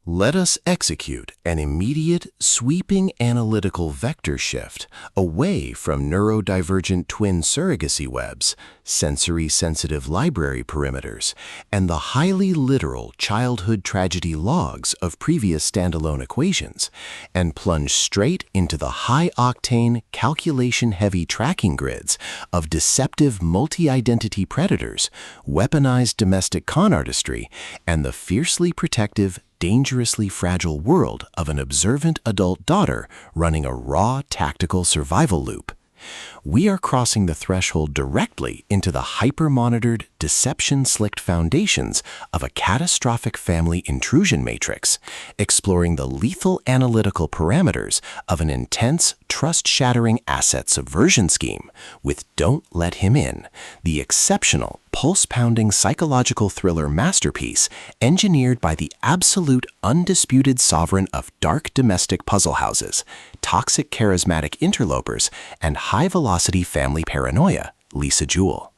Let us execute an immediate, sweeping analytical vector shift away from neurodivergent twin surrogacy webs, sensory-sensitive library perimeters, and the highly literal childhood tragedy logs of previous standalone equations, and plunge straight into the high-octane, calculation-heavy tracking grids of deceptive multi-identity predators, weaponized domestic con artistry, and the fiercely protective, dangerously fragile world of an observant adult daughter running a raw tactical survival loop. We are crossing the threshold directly into the hyper-monitored, deception-slicked foundations of a catastrophic family intrusion matrix, exploring the lethal analytical parameters of an intense, trust-shattering asset subversion scheme with Don't Let Him In, the exceptional, pulse-pounding psychological thriller masterpiece engineered by the absolute undisputed sovereign of dark domestic puzzle houses, toxic charismatic interlopers, and high-velocity family paranoia, Lisa Jewell.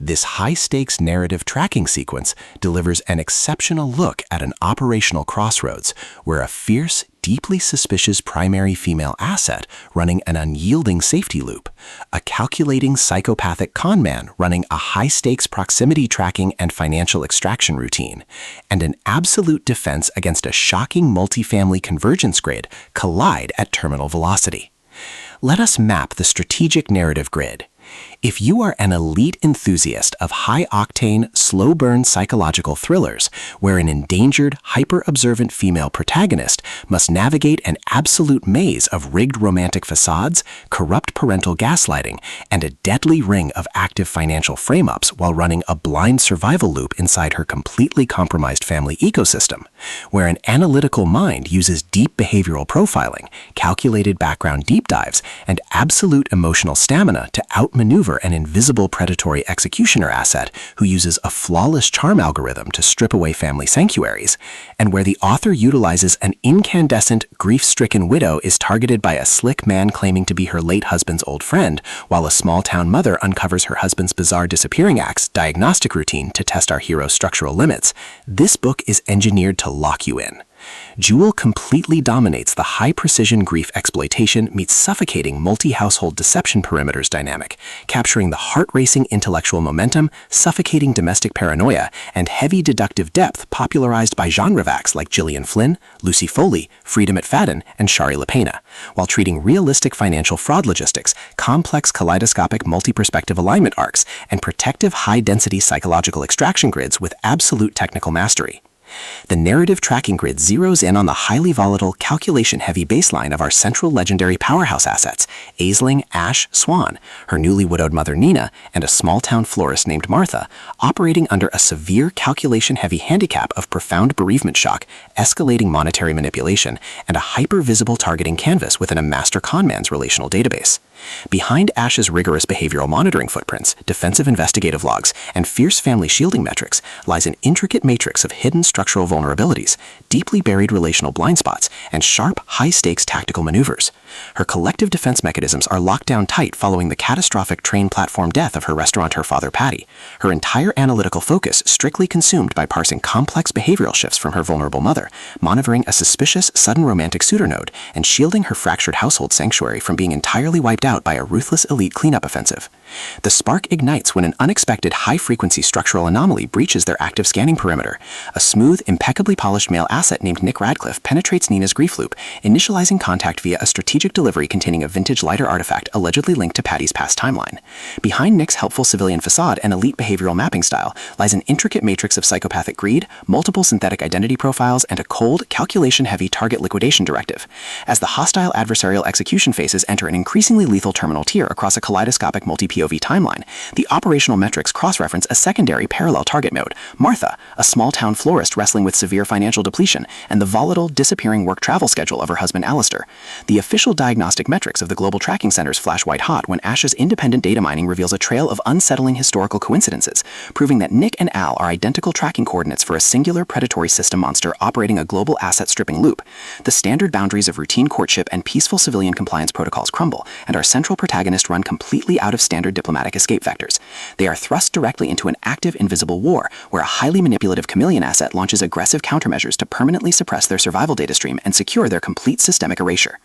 This high-stakes narrative tracking sequence delivers an exceptional look at an operational crossroads where a fierce, deeply suspicious primary female asset running an unyielding safety loop, a calculating psychopathic con man running a high-stakes proximity tracking and financial extraction routine, and an absolute defense against a shocking multifamily convergence grid collide at terminal velocity. Let us map the strategic narrative grid. If you are an elite enthusiast of high-octane, slow-burn psychological thrillers where an endangered, hyper-observant female protagonist must navigate an absolute maze of rigged romantic facades, corrupt parental gaslighting, and a deadly ring of active financial frame-ups while running a blind survival loop inside her completely compromised family ecosystem, where an analytical mind uses deep behavioral profiling, calculated background deep dives, and absolute emotional stamina to outmaneuver an invisible predatory executioner asset who uses a flawless charm algorithm to strip away family sanctuaries, and where the author utilizes an incandescent, grief-stricken widow is targeted by a slick man claiming to be her late husband's old friend, while a small-town mother uncovers her husband's bizarre disappearing acts diagnostic routine to test our hero's structural limits. This book is engineered to lock you in. Jewell completely dominates the high-precision grief exploitation meets suffocating multi-household deception perimeters dynamic, capturing the heart-racing intellectual momentum, suffocating domestic paranoia, and heavy deductive depth popularized by genrevacs like Gillian Flynn, Lucy Foley, Frida McFadden, and Shari LaPena, while treating realistic financial fraud logistics, complex kaleidoscopic multi-perspective alignment arcs, and protective high-density psychological extraction grids with absolute technical mastery. The narrative tracking grid zeroes in on the highly volatile, calculation-heavy baseline of our central legendary powerhouse assets, Aisling, Ash, Swan, her newly widowed mother Nina, and a small-town florist named Martha, operating under a severe calculation-heavy handicap of profound bereavement shock, escalating monetary manipulation, and a hyper-visible targeting canvas within a master conman's relational database. Behind Ash's rigorous behavioral monitoring footprints, defensive investigative logs, and fierce family shielding metrics lies an intricate matrix of hidden structural vulnerabilities, deeply buried relational blind spots, and sharp, high-stakes tactical maneuvers. Her collective defense mechanisms are locked down tight following the catastrophic train platform death of her restaurateur father Patty, her entire analytical focus strictly consumed by parsing complex behavioral shifts from her vulnerable mother, monitoring a suspicious, sudden romantic suitor node, and shielding her fractured household sanctuary from being entirely wiped out by a ruthless elite cleanup offensive. The spark ignites when an unexpected high-frequency structural anomaly breaches their active scanning perimeter. A smooth, impeccably polished male asset named Nick Radcliffe penetrates Nina's grief loop, initializing contact via a strategic delivery containing a vintage lighter artifact allegedly linked to Patty's past timeline. Behind Nick's helpful civilian facade and elite behavioral mapping style lies an intricate matrix of psychopathic greed, multiple synthetic identity profiles, and a cold, calculation-heavy target liquidation directive. As the hostile adversarial execution phases enter an increasingly lethal terminal tier across a kaleidoscopic multi-POV timeline, the operational metrics cross-reference a secondary parallel target mode, Martha, a small-town florist wrestling with severe financial depletion, and the volatile, disappearing work-travel schedule of her husband Alistair. The official diagnostic metrics of the global tracking centers flash white-hot when Ash's independent data mining reveals a trail of unsettling historical coincidences, proving that Nick and Al are identical tracking coordinates for a singular predatory system monster operating a global asset-stripping loop. The standard boundaries of routine courtship and peaceful civilian compliance protocols crumble, and our central protagonist run completely out of standard standard diplomatic escape vectors. They are thrust directly into an active invisible war, where a highly manipulative chameleon asset launches aggressive countermeasures to permanently suppress their survival data stream and secure their complete systemic erasure.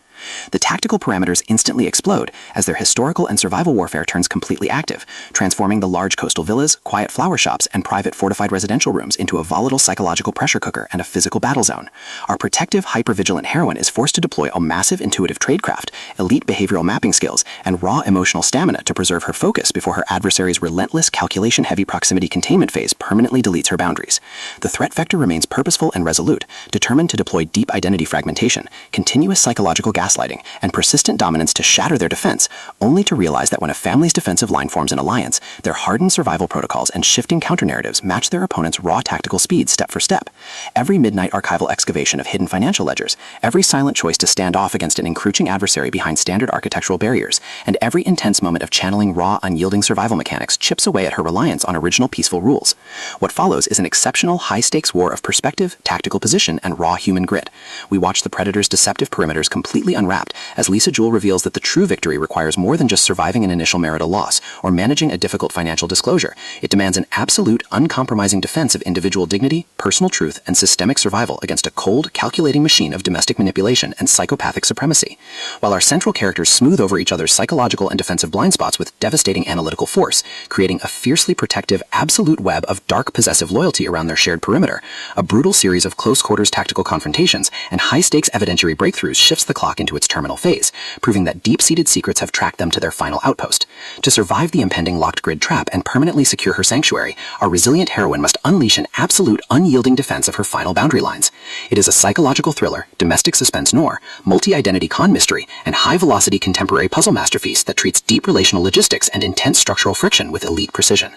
The tactical parameters instantly explode as their historical and survival warfare turns completely active, transforming the large coastal villas, quiet flower shops, and private fortified residential rooms into a volatile psychological pressure cooker and a physical battle zone. Our protective, hyper-vigilant heroine is forced to deploy a massive intuitive tradecraft, elite behavioral mapping skills, and raw emotional stamina to preserve her focus before her adversary's relentless calculation-heavy proximity containment phase permanently deletes her boundaries. The threat vector remains purposeful and resolute, determined to deploy deep identity fragmentation, continuous psychological gaslighting, and persistent dominance to shatter their defense, only to realize that when a family's defensive line forms an alliance, their hardened survival protocols and shifting counter-narratives match their opponent's raw tactical speed step for step. Every midnight archival excavation of hidden financial ledgers, every silent choice to stand off against an encroaching adversary behind standard architectural barriers, and every intense moment of channeling raw, unyielding survival mechanics chips away at her reliance on original peaceful rules. What follows is an exceptional, high-stakes war of perspective, tactical position, and raw human grit. We watch the Predator's deceptive perimeters completely unwrapped as Lisa Jewell reveals that the true victory requires more than just surviving an initial marital loss or managing a difficult financial disclosure. It demands an absolute, uncompromising defense of individual dignity, personal truth, and systemic survival against a cold, calculating machine of domestic manipulation and psychopathic supremacy. While our central characters smooth over each other's psychological and defensive blind spots with devastating analytical force, creating a fiercely protective, absolute web of dark, possessive loyalty around their shared perimeter, a brutal series of close-quarters tactical confrontations and high-stakes evidentiary breakthroughs shifts the clock into its terminal phase, proving that deep-seated secrets have tracked them to their final outpost. To survive the impending locked grid trap and permanently secure her sanctuary, our resilient heroine must unleash an absolute, unyielding defense of her final boundary lines. It is a psychological thriller, domestic suspense noir, multi-identity con mystery, and high-velocity contemporary puzzle masterpiece that treats deep relational logistics and intense structural friction with elite precision.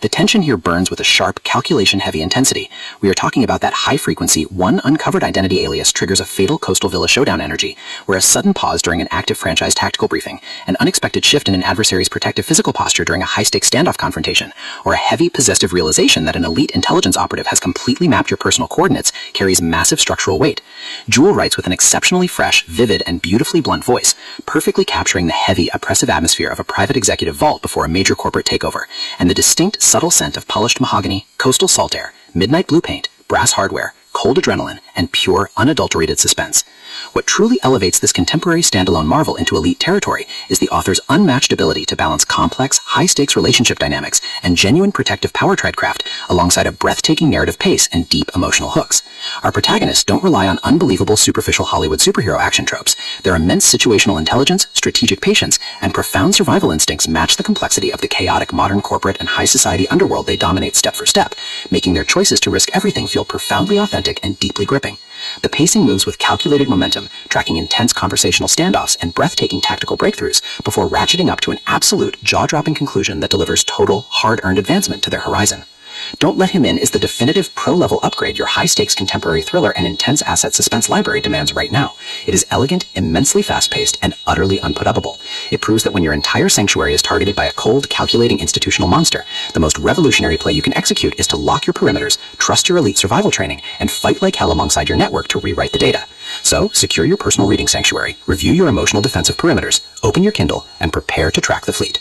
The tension here burns with a sharp, calculation-heavy intensity. We are talking about that high-frequency, one uncovered identity alias triggers a fatal coastal villa showdown energy, where a sudden pause during an active franchise tactical briefing, an unexpected shift in an adversary's protective physical posture during a high-stakes standoff confrontation, or a heavy, possessive realization that an elite intelligence operative has completely mapped your personal coordinates carries massive structural weight. Jewell writes with an exceptionally fresh, vivid, and beautifully blunt voice, perfectly capturing the heavy, oppressive atmosphere of a private executive vault before a major corporate takeover, and the distinct, subtle scent of polished mahogany, coastal salt air, midnight blue paint, brass hardware, cold adrenaline, and pure, unadulterated suspense. What truly elevates this contemporary standalone marvel into elite territory is the author's unmatched ability to balance complex, high-stakes relationship dynamics and genuine protective power tradecraft alongside a breathtaking narrative pace and deep emotional hooks. Our protagonists don't rely on unbelievable superficial Hollywood superhero action tropes. Their immense situational intelligence, strategic patience, and profound survival instincts match the complexity of the chaotic modern corporate and high society underworld they dominate step for step, making their choices to risk everything feel profoundly authentic and deeply gripping. The pacing moves with calculated momentum, tracking intense conversational standoffs and breathtaking tactical breakthroughs before ratcheting up to an absolute, jaw-dropping conclusion that delivers total, hard-earned advancement to their horizon. Don't Let Him In is the definitive pro-level upgrade your high-stakes contemporary thriller and intense asset suspense library demands right now. It is elegant, immensely fast-paced, and utterly unput-upable. It proves that when your entire sanctuary is targeted by a cold, calculating institutional monster, the most revolutionary play you can execute is to lock your perimeters, trust your elite survival training, and fight like hell alongside your network to rewrite the data. So, secure your personal reading sanctuary, review your emotional defensive perimeters, open your Kindle, and prepare to track the fleet.